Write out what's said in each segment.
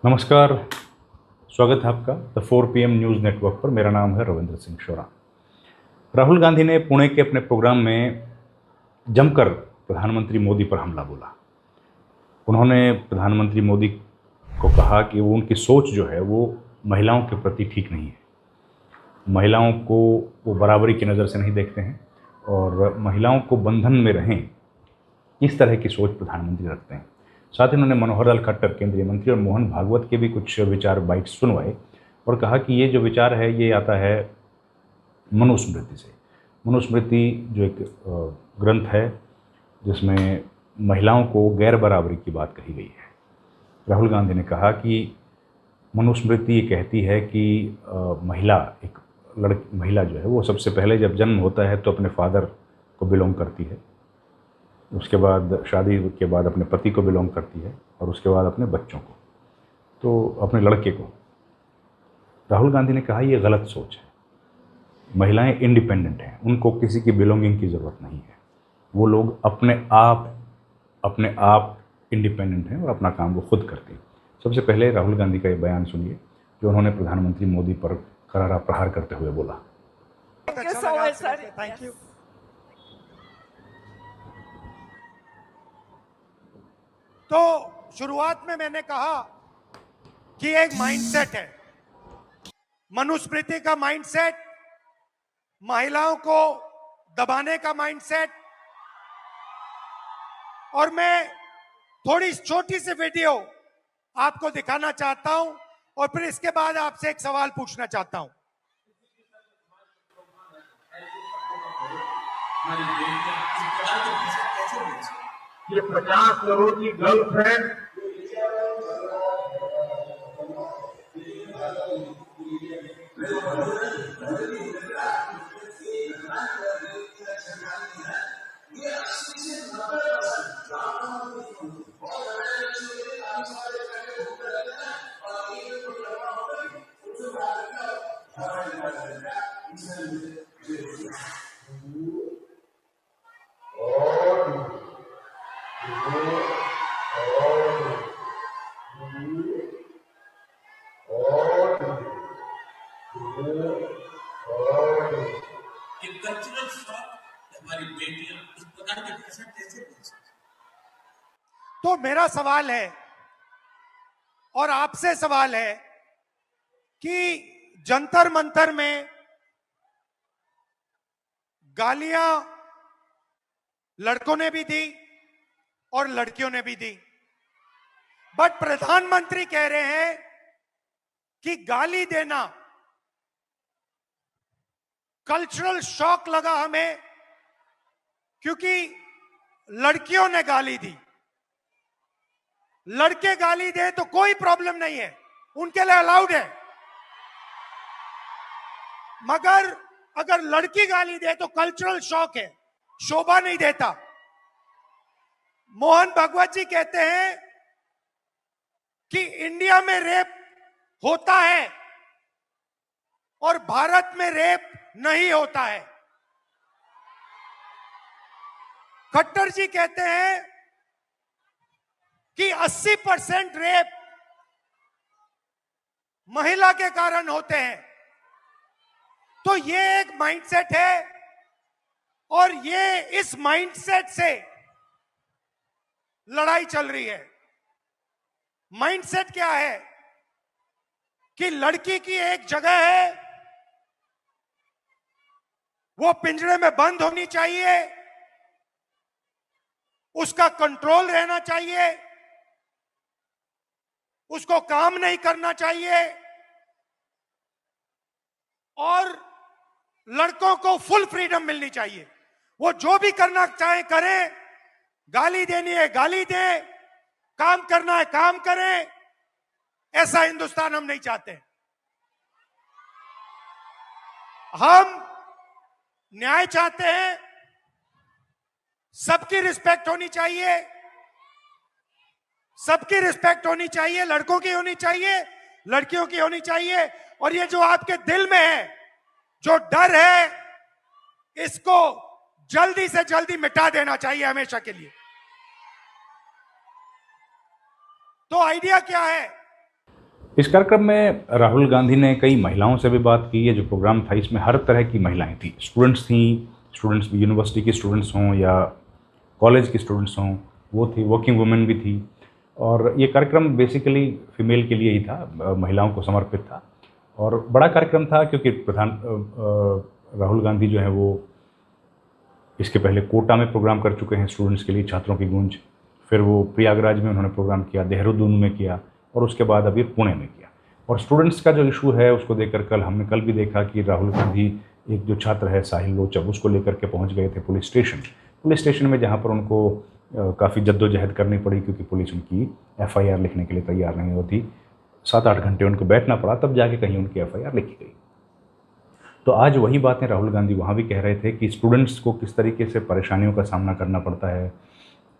नमस्कार। स्वागत है आपका द 4 PM न्यूज़ नेटवर्क पर। मेरा नाम है रविंद्र सिंह शोरा। राहुल गांधी ने पुणे के अपने प्रोग्राम में जमकर प्रधानमंत्री मोदी पर हमला बोला। उन्होंने प्रधानमंत्री मोदी को कहा कि वो उनकी सोच जो है वो महिलाओं के प्रति ठीक नहीं है। महिलाओं को वो बराबरी की नज़र से नहीं देखते हैं और महिलाओं को बंधन में रहें, इस तरह की सोच प्रधानमंत्री रखते हैं। साथ ही उन्होंने मनोहर लाल खट्टर केंद्रीय मंत्री और मोहन भागवत के भी कुछ विचार बाइट सुनवाए और कहा कि ये जो विचार है ये आता है मनुस्मृति से। मनुस्मृति जो एक ग्रंथ है जिसमें महिलाओं को गैर बराबरी की बात कही गई है। राहुल गांधी ने कहा कि मनुस्मृति ये कहती है कि महिला जो है वो सबसे पहले जब जन्म होता है तो अपने फादर को बिलोंग करती है, उसके बाद शादी के बाद अपने पति को बिलोंग करती है और उसके बाद अपने बच्चों को, तो अपने लड़के को। राहुल गांधी ने कहा ये गलत सोच है। महिलाएं इंडिपेंडेंट हैं, उनको किसी की बिलोंगिंग की ज़रूरत नहीं है। वो लोग अपने आप इंडिपेंडेंट हैं और अपना काम वो खुद करती हैं। सबसे पहले राहुल गांधी का ये बयान सुनिए जो उन्होंने प्रधानमंत्री मोदी पर करारा प्रहार करते हुए बोला। Thank you so much sir. Thank you. तो शुरुआत में मैंने कहा कि एक माइंडसेट है, मनुस्मृति का माइंडसेट, महिलाओं को दबाने का माइंडसेट। और मैं थोड़ी छोटी सी वीडियो आपको दिखाना चाहता हूं और फिर इसके बाद आपसे एक सवाल पूछना चाहता हूं। ये 50 करोड़ की गर्लफ्रेंड कल्चरल शॉक हमारी बेटियां इस प्रकार के भाषा कैसे बोल सकती। तो मेरा सवाल है और आपसे सवाल है कि जंतर मंतर में गालियां लड़कों ने भी दी और लड़कियों ने भी दी, बट प्रधानमंत्री कह रहे हैं कि गाली देना कल्चरल शॉक लगा हमें क्योंकि लड़कियों ने गाली दी। लड़के गाली दे तो कोई प्रॉब्लम नहीं है, उनके लिए अलाउड है, मगर अगर लड़की गाली दे तो कल्चरल शॉक है, शोभा नहीं देता। मोहन भागवत जी कहते हैं कि इंडिया में रेप होता है और भारत में रेप नहीं होता है। खट्टर जी कहते हैं कि 80% रेप महिला के कारण होते हैं। तो ये एक माइंडसेट है और ये इस माइंडसेट से लड़ाई चल रही है। माइंडसेट क्या है कि लड़की की एक जगह है, वो पिंजरे में बंद होनी चाहिए, उसका कंट्रोल रहना चाहिए, उसको काम नहीं करना चाहिए और लड़कों को फुल फ्रीडम मिलनी चाहिए। वो जो भी करना चाहे करें, गाली देनी है गाली दे, काम करना है काम करें। ऐसा हिंदुस्तान हम नहीं चाहते। हम न्याय चाहते हैं, सबकी रिस्पेक्ट होनी चाहिए, सबकी रिस्पेक्ट होनी चाहिए, लड़कों की होनी चाहिए, लड़कियों की होनी चाहिए। और ये जो आपके दिल में है, जो डर है, इसको जल्दी से जल्दी मिटा देना चाहिए हमेशा के लिए। तो आइडिया क्या है? इस कार्यक्रम में राहुल गांधी ने कई महिलाओं से भी बात की। ये जो प्रोग्राम था इसमें हर तरह की महिलाएं थी, स्टूडेंट्स थी, स्टूडेंट्स यूनिवर्सिटी की स्टूडेंट्स हों या कॉलेज की स्टूडेंट्स हों, वो थी, वर्किंग वुमेन भी थी। और ये कार्यक्रम बेसिकली फीमेल के लिए ही था, महिलाओं को समर्पित था और बड़ा कार्यक्रम था क्योंकि राहुल गांधी जो है वो इसके पहले कोटा में प्रोग्राम कर चुके हैं स्टूडेंट्स के लिए, छात्रों की गूंज। फिर वो प्रयागराज में उन्होंने प्रोग्राम किया, देहरादून में किया और उसके बाद अभी पुणे में किया। और स्टूडेंट्स का जो इशू है उसको देखकर हमने कल भी देखा कि राहुल गांधी, एक जो छात्र है साहिल लोचब, उसको लेकर के पहुंच गए थे पुलिस स्टेशन में, जहां पर उनको काफ़ी जद्दोजहद करनी पड़ी क्योंकि पुलिस उनकी एफआईआर लिखने के लिए तैयार नहीं होती। 7-8 घंटे उनको बैठना पड़ा, तब जाके कहीं उनकी एफआईआर लिखी गई। तो आज वही बातें राहुल गांधी वहाँ भी कह रहे थे कि स्टूडेंट्स को किस तरीके से परेशानियों का सामना करना पड़ता है।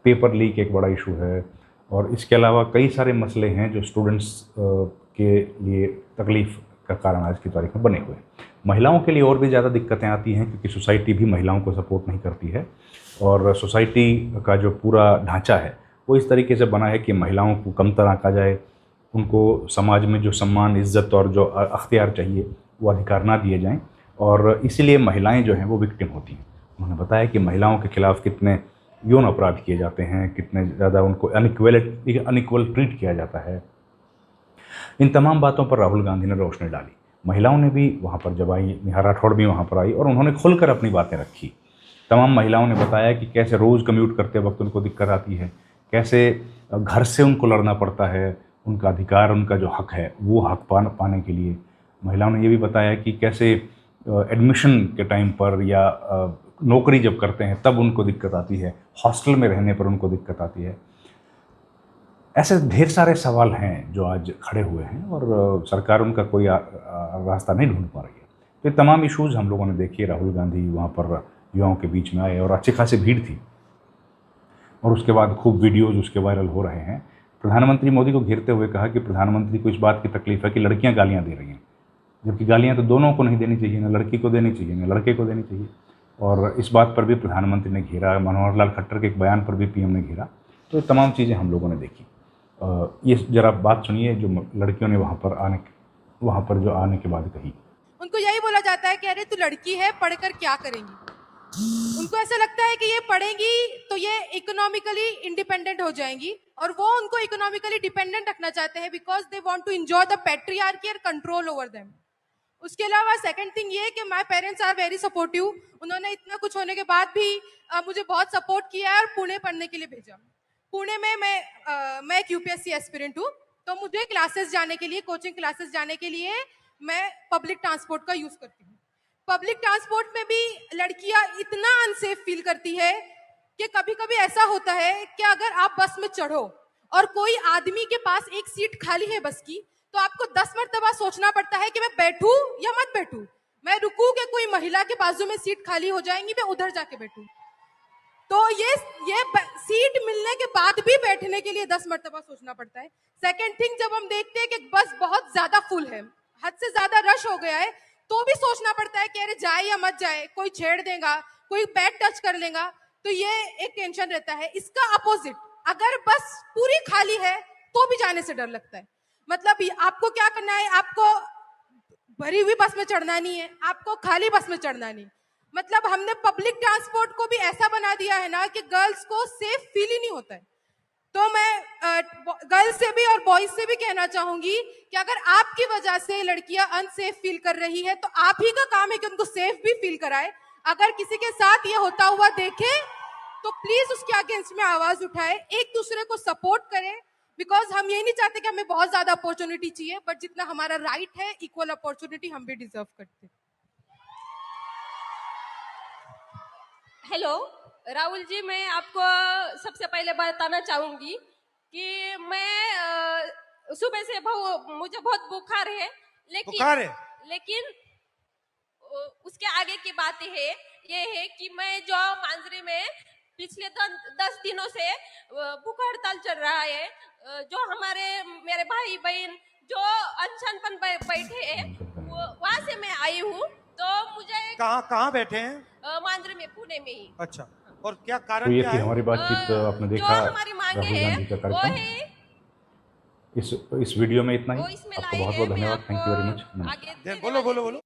पेपर लीक एक बड़ा इशू है और इसके अलावा कई सारे मसले हैं जो स्टूडेंट्स के लिए तकलीफ़ का कारण आज की तारीख में बने हुए हैं। महिलाओं के लिए और भी ज़्यादा दिक्कतें आती हैं क्योंकि सोसाइटी भी महिलाओं को सपोर्ट नहीं करती है और सोसाइटी का जो पूरा ढांचा है वो इस तरीके से बना है कि महिलाओं को कमतर आंका जाए, उनको समाज में जो सम्मान, इज़्ज़त और जो अख्तियार चाहिए वो अधिकार ना दिए जाएं और इसीलिए महिलाएं जो हैं वो विक्टिम होती हैं। उन्होंने बताया कि महिलाओं के खिलाफ़ कितने यौन अपराध किए जाते हैं, कितने ज़्यादा उनको अनइक्वल ट्रीट किया जाता है। इन तमाम बातों पर राहुल गांधी ने रोशनी डाली। महिलाओं ने भी वहाँ पर जब आई, नेहा राठौड़ भी वहाँ पर आई और उन्होंने खुलकर अपनी बातें रखी। तमाम महिलाओं ने बताया कि कैसे रोज़ कम्यूट करते वक्त उनको दिक्कत आती है, कैसे घर से उनको लड़ना पड़ता है, उनका अधिकार, उनका जो हक है वो हक पाने के लिए। महिलाओं ने ये भी बताया कि कैसे एडमिशन के टाइम पर या नौकरी जब करते हैं तब उनको दिक्कत आती है, हॉस्टल में रहने पर उनको दिक्कत आती है। ऐसे ढेर सारे सवाल हैं जो आज खड़े हुए हैं और सरकार उनका कोई रास्ता नहीं ढूंढ पा रही है। तो ये तमाम इश्यूज़ हम लोगों ने देखी। राहुल गांधी वहाँ पर युवाओं के बीच में आए और अच्छी खासी भीड़ थी और उसके बाद खूब वीडियोज़ उसके वायरल हो रहे हैं। प्रधानमंत्री मोदी को घेरते हुए कहा कि प्रधानमंत्री को इस बात की तकलीफ़ है कि लड़कियाँ गालियाँ दे रही हैं, जबकि गालियाँ तो दोनों को नहीं देनी चाहिए, ना लड़की को देनी चाहिए ना लड़के को देनी चाहिए। और इस बात पर भी प्रधानमंत्री ने घेरा, मनोहर लाल खट्टर के एक बयान पर भी पीएम ने घेरा। तो ये तमाम चीज़ें हम लोगों ने देखी। ये ज़रा बात सुनिए जो लड़कियों ने वहाँ पर जो आने के बाद कही। उनको यही बोला जाता है कि अरे तू लड़की है, पढ़कर क्या करेंगी। उनको ऐसा लगता है कि ये पढ़ेंगी तो ये इकोनॉमिकली इंडिपेंडेंट हो जाएंगी और वो उनको इकोनॉमिकली डिपेंडेंट रखना चाहते हैं because they want to enjoy the patriarchy और कंट्रोल ओवर देम। उसके अलावा सेकंड थिंग ये कि my parents are very supportive. उन्होंने इतना कुछ होने के बाद भी मुझे बहुत सपोर्ट किया है और पुणे पढ़ने के लिए भेजा। पुणे में मैं एक यूपीएससी एस्पिरेंट हूँ, तो मुझे क्लासेस जाने के लिए, कोचिंग क्लासेस जाने के लिए मैं पब्लिक ट्रांसपोर्ट का यूज करती हूँ। पब्लिक ट्रांसपोर्ट में भी लड़कियां इतना अनसेफ फील करती है कि कभी कभी ऐसा होता है कि अगर आप बस में चढ़ो और कोई आदमी के पास एक सीट खाली है बस की, तो आपको 10 मरतबा सोचना पड़ता है कि मैं बैठूं या मत बैठूं, मैं रुकूं कि कोई महिला के बाजू में सीट खाली हो जाएंगी, मैं उधर जाके बैठूं। तो ये सीट मिलने के बाद भी बैठने के लिए 10 मरतबा सोचना पड़ता है। सेकंड थिंग, जब हम देखते हैं कि बस बहुत ज्यादा फुल है, हद से ज्यादा रश हो गया है, तो भी सोचना पड़ता है कि अरे जाए या मत जाए, कोई छेड़ देगा, कोई पैर टच कर लेगा, तो ये एक टेंशन रहता है। इसका अपोजिट, अगर बस पूरी खाली है तो भी जाने से डर लगता है। मतलब आपको क्या करना है, आपको भरी हुई बस में चढ़ना नहीं है, आपको खाली बस में चढ़ना नहीं। मतलब हमने पब्लिक ट्रांसपोर्ट को भी ऐसा बना दिया है ना कि गर्ल्स को सेफ फील ही नहीं होता है। तो मैं गर्ल्स से भी और बॉयज से भी कहना चाहूंगी कि अगर आपकी वजह से लड़कियां अनसेफ फील कर रही है तो आप ही का काम है कि उनको सेफ भी फील कराए। अगर किसी के साथ ये होता हुआ देखे तो प्लीज उसके अगेंस्ट में आवाज उठाए, एक दूसरे को सपोर्ट करें, बिकॉज हम ये नहीं चाहते कि हमें बहुत ज्यादा अपॉर्चुनिटी चाहिए, बट जितना हमारा राइट है इक्वल अपॉर्चुनिटी हम भी डिजर्व करते हैं। हेलो राहुल जी, मैं आपको सबसे पहले बताना चाहूंगी कि मैं सुबह से मुझे बहुत बुखार है, लेकिन उसके आगे की बात ये है कि मैं जो मांजरी में पिछले 10 दिनों से भूख हड़ताल चल रहा है, जो मेरे भाई बहन जो अनशन पर बैठे हैं, वहां से मैं आई हूँ। तो मुझे कहाँ बैठे हैं? मांजरी में, पुणे में ही। अच्छा, और क्या कारण तो ये क्या थी है? हमारी बातचीत, आपने देखा जो हमारी मांगे राहुल गांधी का है वो कार्यक्रम। है इस वीडियो में इतना ही। वो इसमें आपका लाई बहुत है, बहुत मैं धन्यवाद। Thank you very much. आपको आगे बोलो बोलो बोलो।